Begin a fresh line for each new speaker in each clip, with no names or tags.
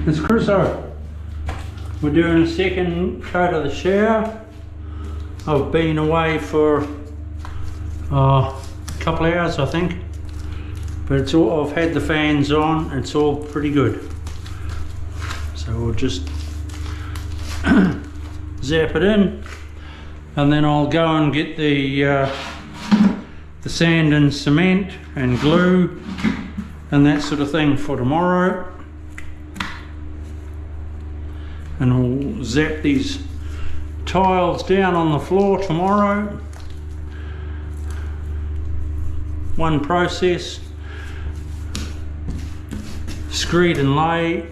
It's Chriso. We're doing a second coat of the shower. I've been away for a couple of hours, I think, but it's all, I've had the fans on, it's all pretty good. So we'll just zap it in, and then I'll go and get the sand and cement and glue and that sort of thing for tomorrow. And we'll zap these tiles down on the floor tomorrow. One process, screed and lay.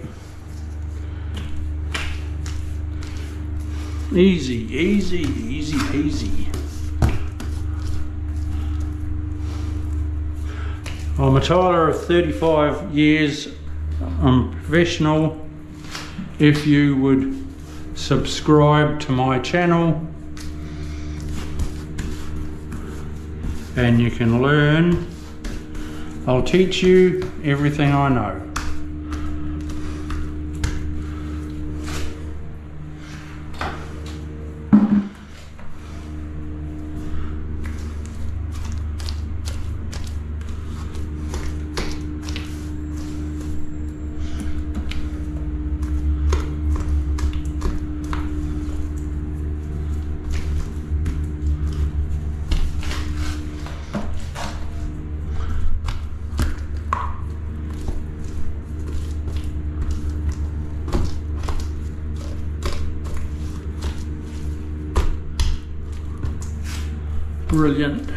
Easy, easy, easy peasy. I'm a tiler of 35 years. I'm professional. If you would subscribe to my channel and you can learn, I'll teach you everything I know. Brilliant.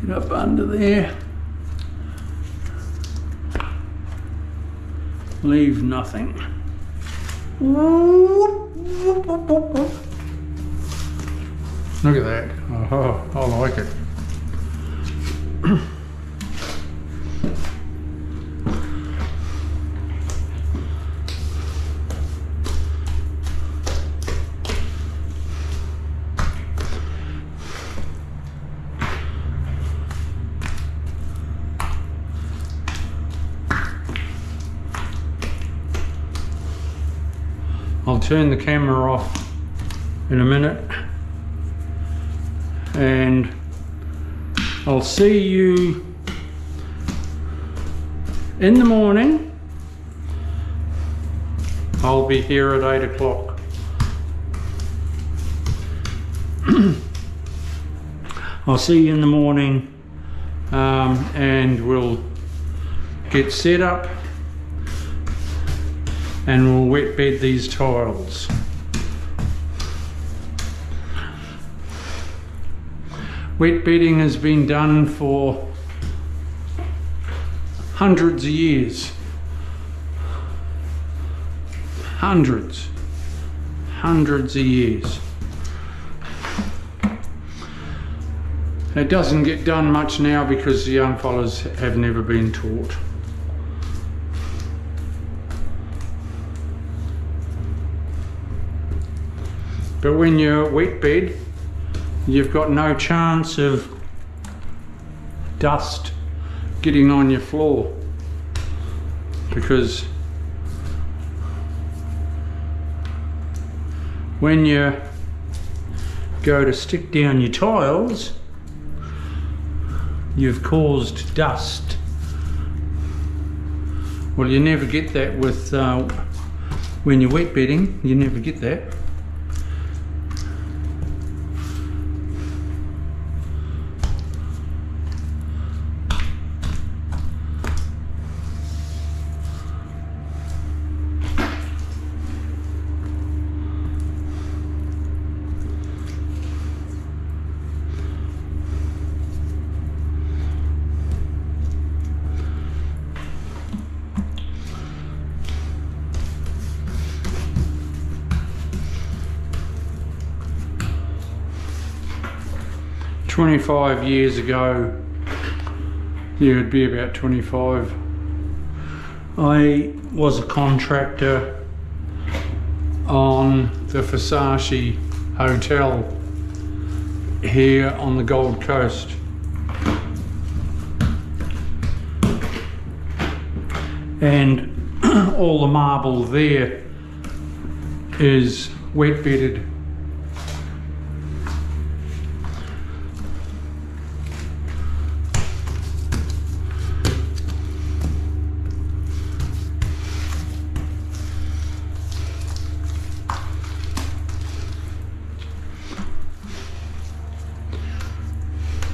Get up under there. Leave nothing. Look at that. Oh, I like it. I'll turn the camera off in a minute and I'll see you in the morning. I'll be here at 8 o'clock. I'll see you in the morning and we'll get set up and we'll wet bed these tiles. Wet bedding has been done for hundreds of years. Hundreds of years. It doesn't get done much now because the young fellas have never been taught. But when you're wet bed, you've got no chance of dust getting on your floor, because when you go to stick down your tiles, you've caused dust. Well, you never get that with when you're wet bedding, you never get that. "25 years ago," yeah, it'd be about 25, I was a contractor on the Versace Hotel here on the Gold Coast. and all the marble there is wet bedded.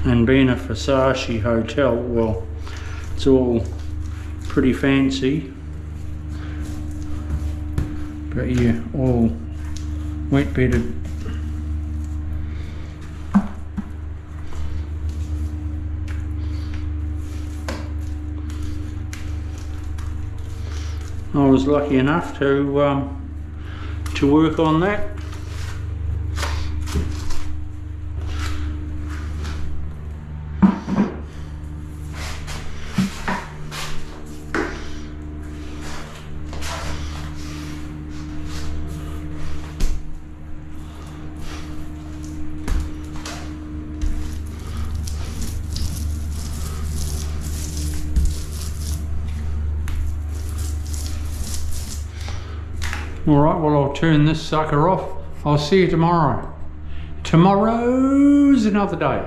And being a Versace hotel, well, it's all pretty fancy, but yeah, all wet bedded. I was lucky enough to work on that. Alright, well, I'll turn this sucker off. I'll see you tomorrow. Tomorrow's another day.